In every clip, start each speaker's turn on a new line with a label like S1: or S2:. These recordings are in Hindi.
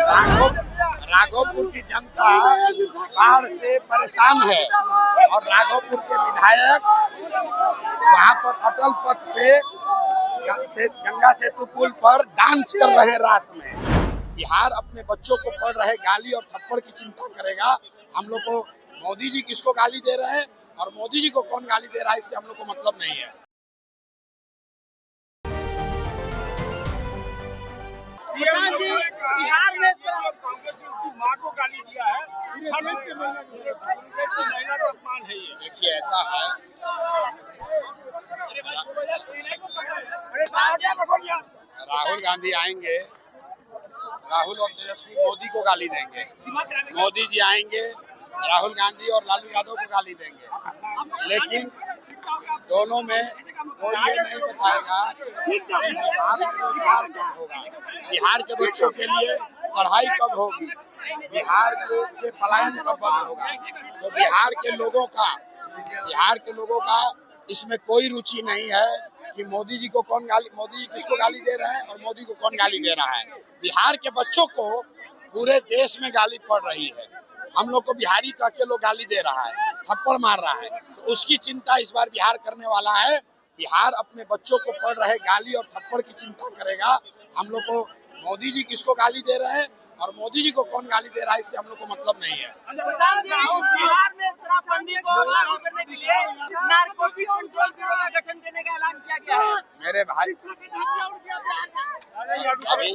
S1: राघोपुर की जनता बाढ़ से परेशान है और राघोपुर के विधायक वहां पर अटल पथ पे गंगा सेतु पुल पर डांस कर रहे हैं रात में। बिहार अपने बच्चों को पढ़ रहे गाली और थप्पड़ की चिंता करेगा। हम लोग को मोदी जी किसको गाली दे रहे हैं और मोदी जी को कौन गाली दे रहा है, इससे हम लोग को मतलब नहीं है।
S2: बिहार में कांग्रेस की मां को गाली दिया है, कांग्रेस की महिला का अपमान है ये।
S1: देखिए ऐसा है, राहुल गांधी आएंगे, राहुल और तेजस्वी मोदी को गाली देंगे। मोदी जी आएंगे, राहुल गांधी और लालू यादव को गाली देंगे। लेकिन दोनों में कोई ये नहीं बताएगा कि बिहार में रोजगार कब होगा, बिहार के बच्चों के लिए पढ़ाई कब होगी, बिहार से पलायन कब बंद होगा। तो बिहार के लोगों का इसमें कोई रुचि नहीं है कि मोदी जी किसको गाली दे रहे हैं और मोदी को कौन गाली दे रहा है। बिहार के बच्चों को पूरे देश में गाली पड़ रही है। हम लोग को बिहारी कह के लोग गाली दे रहा है, थप्पड़ मार रहा है, तो उसकी चिंता इस बार बिहार करने वाला है। बिहार अपने बच्चों को पड़ रहे गाली और थप्पड़ की चिंता करेगा। हम लोग को मोदी जी किसको गाली दे रहे हैं और मोदी जी को कौन गाली दे रहा है, इससे हम लोग को मतलब नहीं है।
S2: बिहार में शराबबंदी को लागू करने के लिए नारकोटिक कंट्रोल ब्यूरो का गठन करने का ऐलान किया गया है।
S1: मेरे भाई अभी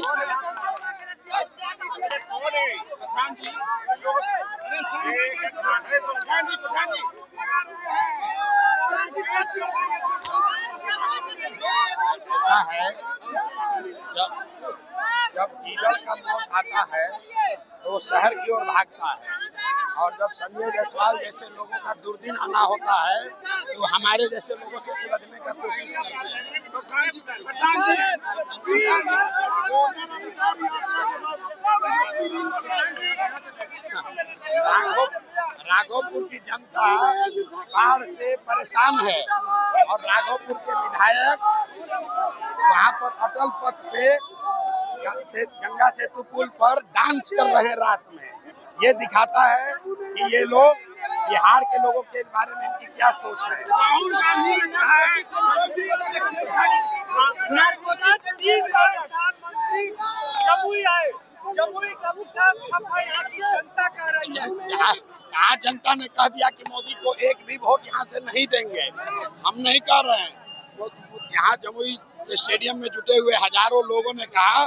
S1: ऐसा है, जब कीचड़ का मौत आता है तो वो शहर की ओर भागता है, और जब संजय जायसवाल जैसे लोगों का दुर्दिन आना होता है तो हमारे जैसे लोगों से उलझने का कोशिश करते हैं। राघोपुर की जनता बाढ़ से परेशान है और राघोपुर के विधायक वहां पर अटल पथ पे गंगा सेतु पुल पर डांस कर रहे हैं रात में। ये दिखाता है कि ये लोग बिहार के लोगों के बारे में इनकी क्या सोच है।
S2: राहुल गांधी ने कहा है
S1: यहाँ जनता ने कह दिया कि मोदी को एक भी वोट यहाँ से नहीं देंगे। हम नहीं कह रहे हैं, यहाँ जमुई स्टेडियम में जुटे हुए हजारों लोगों ने कहा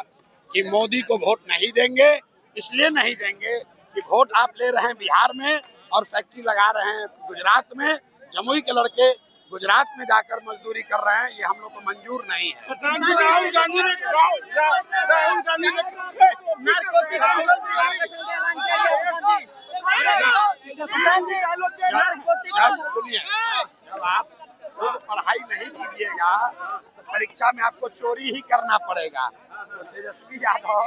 S1: कि मोदी को वोट नहीं देंगे। इसलिए नहीं देंगे कि वोट आप ले रहे हैं बिहार में और फैक्ट्री लगा रहे हैं गुजरात में। जमुई के लड़के गुजरात में जाकर मजदूरी कर रहे हैं, ये हम लोग को मंजूर नहीं है।
S2: राहुल गांधी ने
S1: सुनिए, जब आप खुद पढ़ाई नहीं कीजिएगा तो परीक्षा में आपको चोरी ही करना पड़ेगा। तो तेजस्वी यादव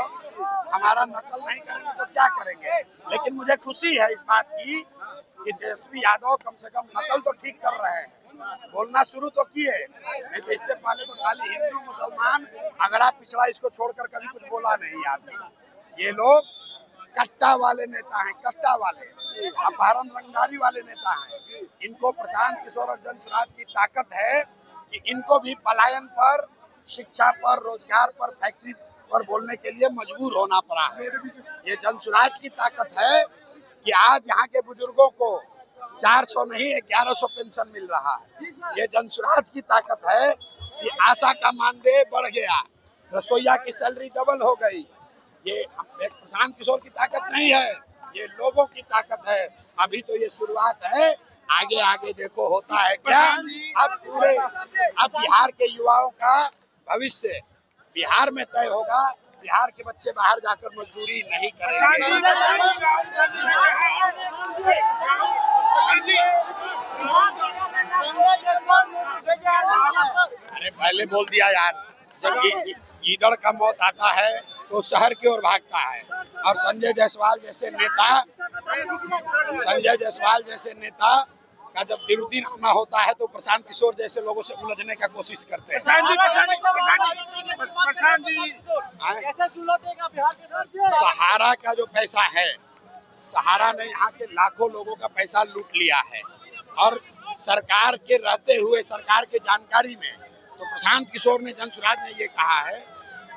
S1: हमारा नकल नहीं करेंगे तो क्या करेंगे। लेकिन मुझे खुशी है इस बात की कि तेजस्वी यादव कम से कम नकल तो ठीक कर रहे हैं, बोलना शुरू तो किए। नहीं तो इससे पहले तो खाली हिंदू मुसलमान अगड़ा पिछड़ा इसको छोड़कर कभी कुछ बोला नहीं आदमी। ये लोग कट्टा वाले नेता हैं, कट्टा वाले अपहरण रंगदारी वाले नेता हैं। इनको प्रशांत किशोर और जनसुराज की ताकत है कि इनको भी पलायन पर, शिक्षा पर, रोजगार पर, फैक्ट्री पर बोलने के लिए मजबूर होना पड़ा है। ये जनसुराज की ताकत है कि आज यहाँ के बुजुर्गों को 400 नहीं 1100 पेंशन मिल रहा है। ये जनसुराज की ताकत है कि आशा का मानदेय बढ़ गया, रसोईया की सैलरी डबल हो गई। ये प्रशांत किशोर की ताकत नहीं है, ये लोगों की ताकत है। अभी तो ये शुरुआत है, आगे आगे देखो होता है क्या। अब बिहार के युवाओं का भविष्य बिहार में तय होगा। बिहार के बच्चे बाहर जाकर मजदूरी नहीं करेंगे। अरे पहले बोल दिया यार, जब गीदड़ का मौत आता है तो शहर की ओर भागता है। और संजय जायसवाल जैसे नेता का जब दिलुद्दीन आना होता है तो प्रशांत किशोर जैसे लोगों से उलझने का कोशिश करते हैं। सहारा का जो पैसा है, सहारा ने यहाँ के लाखों लोगों का पैसा लूट लिया है और सरकार के रहते हुए, सरकार के जानकारी में, तो प्रशांत किशोर ने, जनसुराज ने ये कहा है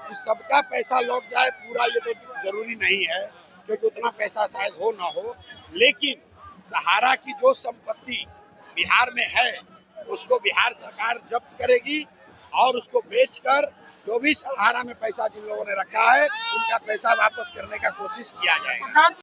S1: कि सबका पैसा लौट जाए पूरा, ये तो जरूरी नहीं है क्योंकि उतना पैसा शायद हो ना हो, लेकिन सहारा की जो संपत्ति बिहार में है उसको बिहार सरकार जब्त करेगी और उसको बेचकर जो भी सहारा में पैसा जिन लोगों ने रखा है उनका पैसा वापस करने का कोशिश किया जाएगा।